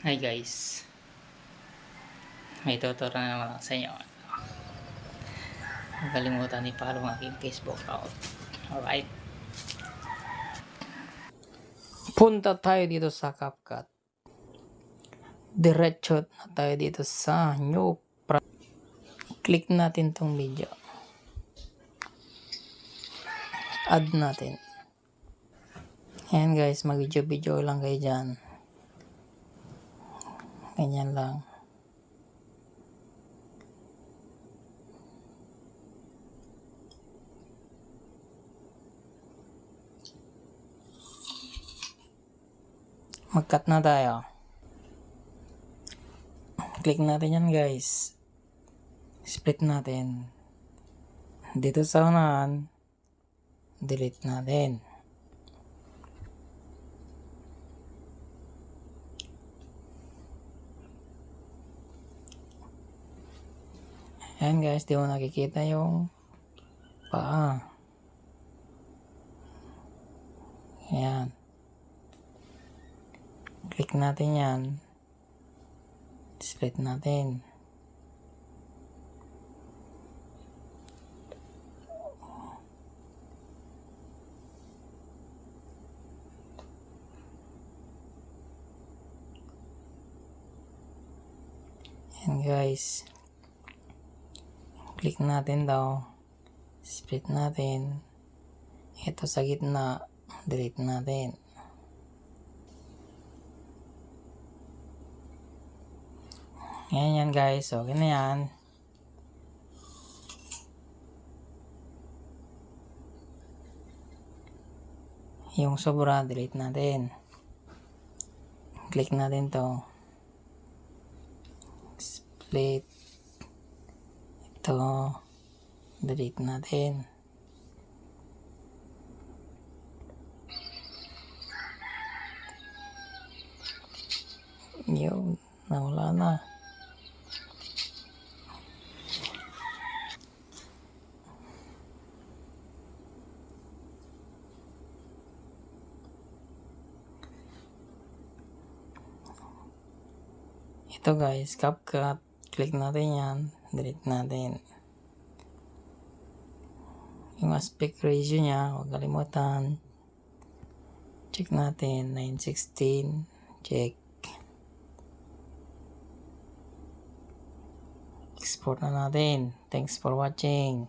Hi guys, may tuturo na naman ako sa inyo. Huwag kalimutan i-follow ang aking Facebook account. Alright, punta tayo dito sa CapCut. Diretso na tayo dito sa new click natin tong video, add natin. Ayan guys, mag video lang kayo dyan, ganyan lang. Mag-cut na tayo, click natin yan guys, split natin dito sa unahan, delete natin. Ayan guys, di mo nakikita yung paa. Ayan, click natin yan, split natin. Ayan guys, click natin daw, split natin. Ito sa gitna, delete natin. Ayan yan guys, okay na yan. Yung sobra, delete natin. Click natin to, split. Ito, delete natin. Yun, nawala na. Ito guys, CapCut, click natin yan, delete natin. Yung aspect ratio nya, huwag kalimutan, check natin, 9:16, check. Export na natin. Thanks for watching.